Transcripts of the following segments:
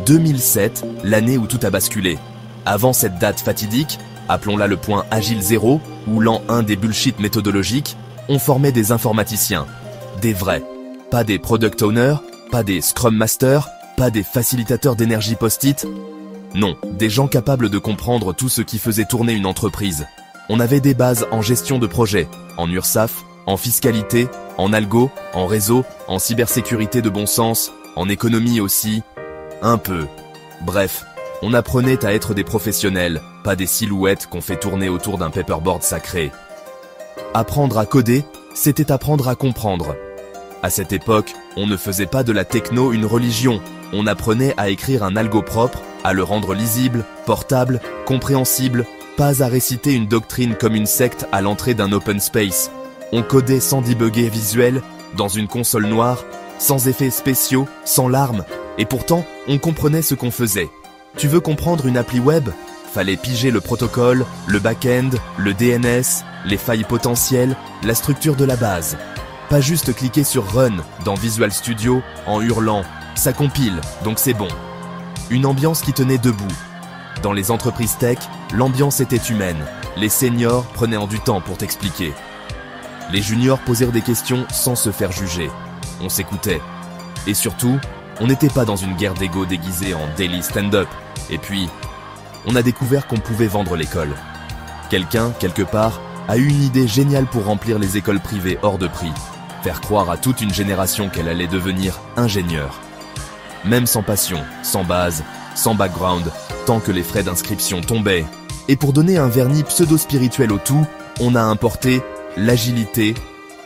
2007, l'année où tout a basculé. Avant cette date fatidique, appelons-la le point Agile 0, ou l'an 1 des bullshit méthodologiques, on formait des informaticiens. Des vrais. Pas des product owners, pas des scrum masters, pas des facilitateurs d'énergie post-it. Non, des gens capables de comprendre tout ce qui faisait tourner une entreprise. On avait des bases en gestion de projet, en URSAF, en fiscalité, en algo, en réseau, en cybersécurité de bon sens, en économie aussi, un peu. Bref, on apprenait à être des professionnels, pas des silhouettes qu'on fait tourner autour d'un paperboard sacré. Apprendre à coder, c'était apprendre à comprendre. À cette époque, on ne faisait pas de la techno une religion, on apprenait à écrire un algo propre, à le rendre lisible, portable, compréhensible, pas à réciter une doctrine comme une secte à l'entrée d'un open space. On codait sans debugger visuel, dans une console noire, sans effets spéciaux, sans larmes, et pourtant, on comprenait ce qu'on faisait. Tu veux comprendre une appli web? Fallait piger le protocole, le back-end, le DNS, les failles potentielles, la structure de la base. Pas juste cliquer sur Run dans Visual Studio en hurlant « ça compile, donc c'est bon ». Une ambiance qui tenait debout. Dans les entreprises tech, l'ambiance était humaine. Les seniors prenaient en du temps pour t'expliquer. Les juniors posèrent des questions sans se faire juger. On s'écoutait. Et surtout, on n'était pas dans une guerre d'ego déguisée en daily stand-up. Et puis, on a découvert qu'on pouvait vendre l'école. Quelqu'un, quelque part, a eu une idée géniale pour remplir les écoles privées hors de prix. Faire croire à toute une génération qu'elle allait devenir ingénieure. Même sans passion, sans base, sans background, tant que les frais d'inscription tombaient. Et pour donner un vernis pseudo-spirituel au tout, on a importé l'agilité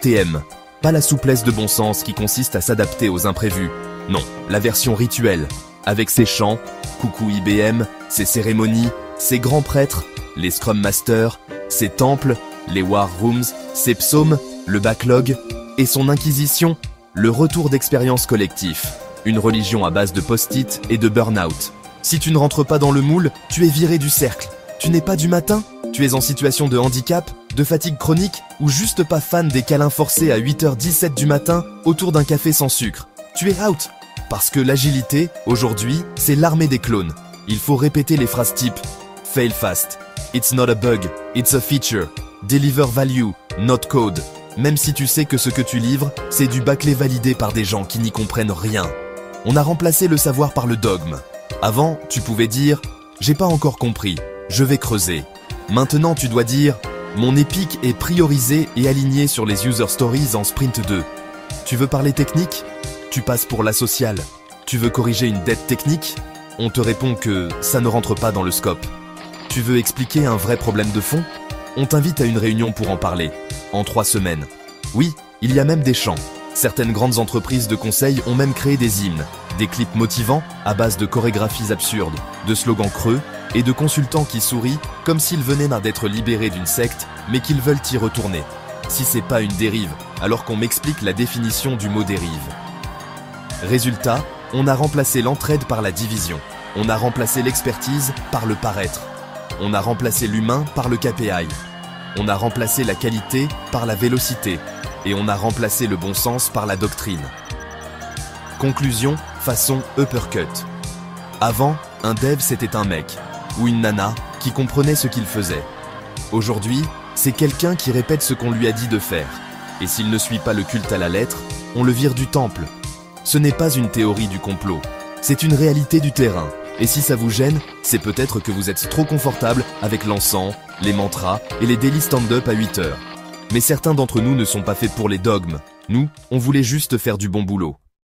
TM. Pas la souplesse de bon sens qui consiste à s'adapter aux imprévus. Non, la version rituelle, avec ses chants, coucou IBM, ses cérémonies, ses grands prêtres, les Scrum Masters, ses temples, les War Rooms, ses psaumes, le backlog, et son inquisition, le retour d'expérience collectif. Une religion à base de post-it et de burn-out. Si tu ne rentres pas dans le moule, tu es viré du cercle. Tu n'es pas du matin, tu es en situation de handicap, de fatigue chronique, ou juste pas fan des câlins forcés à 8h17 du matin autour d'un café sans sucre. Tu es out. Parce que l'agilité, aujourd'hui, c'est l'armée des clones. Il faut répéter les phrases type « Fail fast »,« It's not a bug, it's a feature »,« Deliver value, not code ». Même si tu sais que ce que tu livres, c'est du bâclé validé par des gens qui n'y comprennent rien. On a remplacé le savoir par le dogme. Avant, tu pouvais dire « J'ai pas encore compris, je vais creuser ». Maintenant, tu dois dire « Mon épique est priorisé et aligné sur les user stories en sprint 2 ». Tu veux parler technique? Tu passes pour la sociale. Tu veux corriger une dette technique? On te répond que ça ne rentre pas dans le scope. Tu veux expliquer un vrai problème de fond? On t'invite à une réunion pour en parler, en 3 semaines. Oui, il y a même des chants. Certaines grandes entreprises de conseil ont même créé des hymnes, des clips motivants à base de chorégraphies absurdes, de slogans creux et de consultants qui sourient comme s'ils venaient d'être libérés d'une secte mais qu'ils veulent y retourner. Si c'est pas une dérive, alors qu'on m'explique la définition du mot dérive. Résultat, on a remplacé l'entraide par la division. On a remplacé l'expertise par le paraître. On a remplacé l'humain par le KPI. On a remplacé la qualité par la vélocité. Et on a remplacé le bon sens par la doctrine. Conclusion, façon uppercut. Avant, un dev c'était un mec, ou une nana, qui comprenait ce qu'il faisait. Aujourd'hui, c'est quelqu'un qui répète ce qu'on lui a dit de faire. Et s'il ne suit pas le culte à la lettre, on le vire du temple. Ce n'est pas une théorie du complot, c'est une réalité du terrain. Et si ça vous gêne, c'est peut-être que vous êtes trop confortable avec l'encens, les mantras et les daily stand-up à 8 heures. Mais certains d'entre nous ne sont pas faits pour les dogmes. Nous, on voulait juste faire du bon boulot.